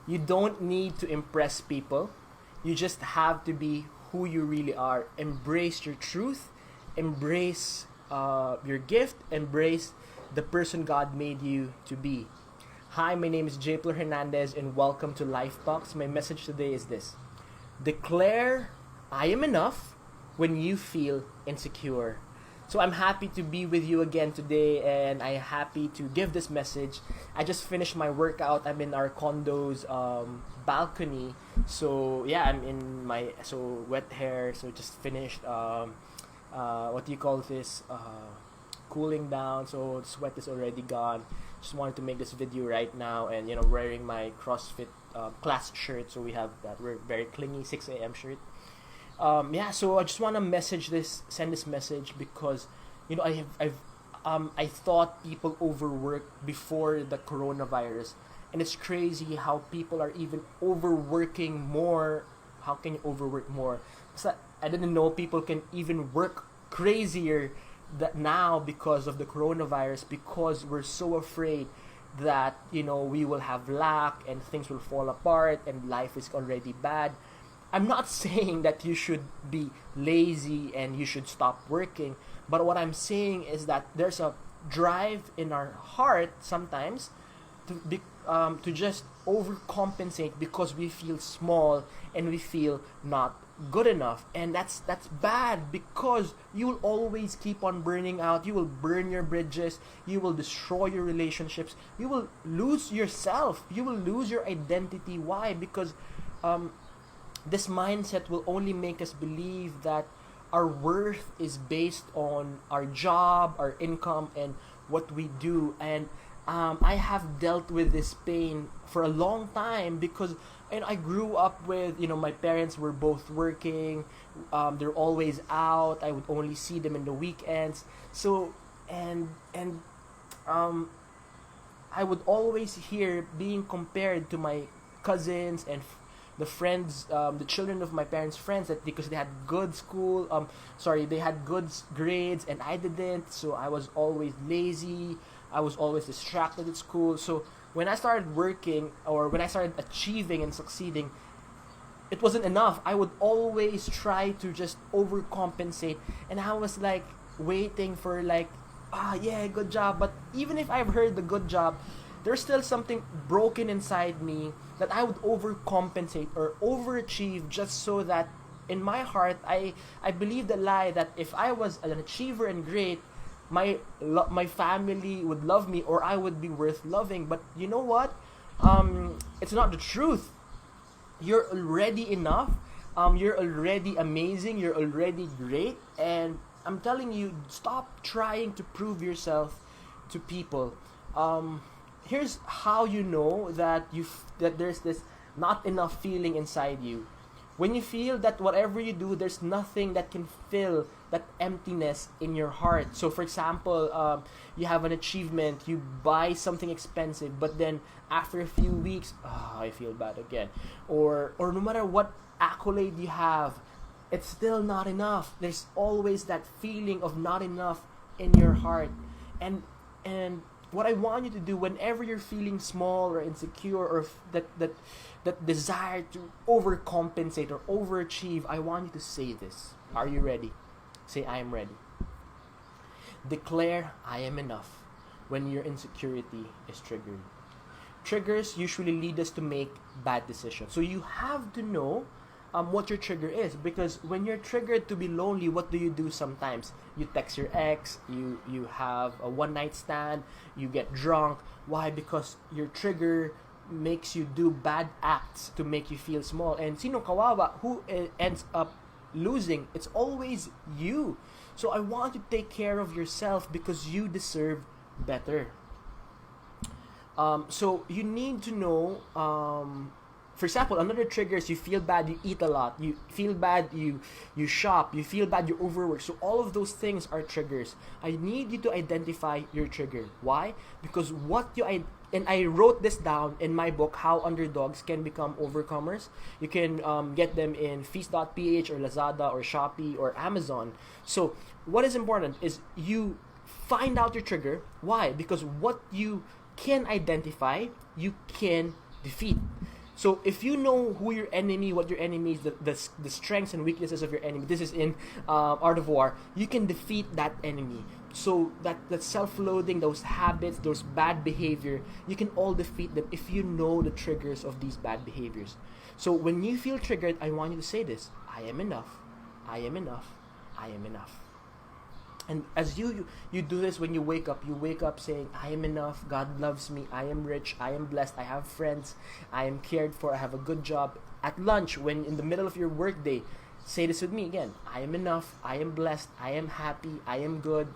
You don't need to impress people. You just have to be who you really are. Embrace your truth. Embrace your gift. Embrace the person God made you to be. Hi, my name is JPaul Hernandez and welcome to Life Talks. My message today is this. Declare, I am enough when you feel insecure. So I'm happy to be with you again today, and I'm happy to give this message. I just finished my workout. I'm in our condo's balcony. So yeah, I'm in my wet hair. So just finished. What do you call this? Cooling down. So the sweat is already gone. Just wanted to make this video right now, and wearing my CrossFit class shirt. So we have that very clingy 6 a.m. shirt. So I just want to send this message because, I thought people overwork before the coronavirus, and it's crazy how people are even overworking more. How can you overwork more? Because I didn't know people can even work crazier now because of the coronavirus, because we're so afraid that, we will have lack and things will fall apart and life is already bad. I'm not saying that you should be lazy and you should stop working, but what I'm saying is that there's a drive in our heart sometimes to just overcompensate because we feel small and we feel not good enough, and that's bad, because you will always keep on burning out. You will burn your bridges, you will destroy your relationships, you will lose yourself, you will lose your identity. Why? Because this mindset will only make us believe that our worth is based on our job, our income, and what we do. And I have dealt with this pain for a long time because I grew up with, my parents were both working. They're always out. I would only see them in the weekends. So, and I would always hear being compared to my cousins and the friends, the children of my parents' friends, that because they had good they had good grades and I didn't. So I was always lazy. I was always distracted at school. So when I started working, or when I started achieving and succeeding, it wasn't enough. I would always try to just overcompensate, and I was like waiting for good job. But even if I've heard the good job, there's still something broken inside me that I would overcompensate or overachieve just so that in my heart I believe the lie that if I was an achiever and great, my family would love me or I would be worth loving. But you know what? It's not the truth. You're already enough. You're already amazing. You're already great. And I'm telling you, stop trying to prove yourself to people. Here's how you know that there's this not enough feeling inside you. When you feel that whatever you do, there's nothing that can fill that emptiness in your heart. So for example, you have an achievement, you buy something expensive, but then after a few weeks, I feel bad again. Or no matter what accolade you have, it's still not enough. There's always that feeling of not enough in your heart. And what I want you to do whenever you're feeling small or insecure or that desire to overcompensate or overachieve, I want you to say this. Are you ready? Say, I am ready. Declare, I am enough when your insecurity is triggering. Triggers usually lead us to make bad decisions. So you have to know what your trigger is, because when you're triggered to be lonely, what do you do sometimes? You text your ex, you have a one-night stand, you get drunk. Why? Because your trigger makes you do bad acts to make you feel small. And sino kawawa? Who ends up losing? It's always you. So I want you to take care of yourself because you deserve better. So you need to know, for example, another trigger is you feel bad, you eat a lot, you feel bad, you shop, you feel bad, you overwork. So all of those things are triggers. I need you to identify your trigger. Why? Because and I wrote this down in my book, How Underdogs Can Become Overcomers. You can get them in feast.ph or Lazada or Shopee or Amazon. So what is important is you find out your trigger. Why? Because what you can identify, you can defeat. So if you know who your enemy, what your enemy is, the strengths and weaknesses of your enemy, this is in Art of War, you can defeat that enemy. So that self-loathing, those habits, those bad behavior, you can all defeat them if you know the triggers of these bad behaviors. So when you feel triggered, I want you to say this: I am enough. I am enough. I am enough. And as you do this when you wake up saying, I am enough, God loves me, I am rich, I am blessed, I have friends, I am cared for, I have a good job. At lunch, when in the middle of your work day, say this with me again: I am enough, I am blessed, I am happy, I am good.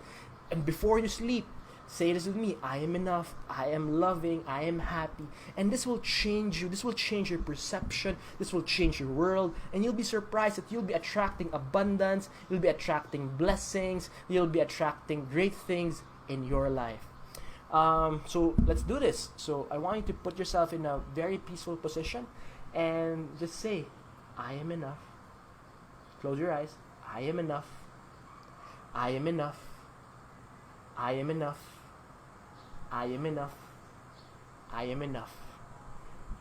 And before you sleep, say this with me: I am enough, I am loving, I am happy. And this will change you. This will change your perception. This will change your world. And you'll be surprised that you'll be attracting abundance. You'll be attracting blessings. You'll be attracting great things in your life. So let's do this. So I want you to put yourself in a very peaceful position and just say, I am enough. Close your eyes. I am enough. I am enough. I am enough. I am enough. I am enough.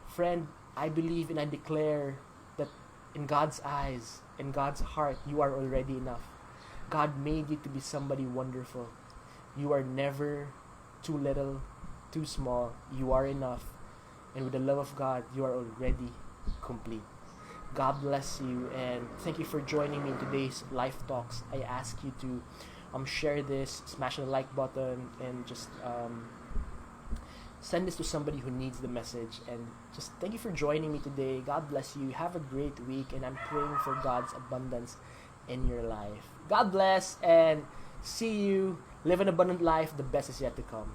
Friend, I believe and I declare that in God's eyes, in God's heart, you are already enough. God made you to be somebody wonderful. You are never too little, too small. You are enough. And with the love of God, you are already complete. God bless you, and thank you for joining me in today's Life Talks. I ask you to share this, smash the like button, and just send this to somebody who needs the message. And just thank you for joining me today. God bless you. Have a great week, and I'm praying for God's abundance in your life. God bless, and see you. Live an abundant life. The best is yet to come.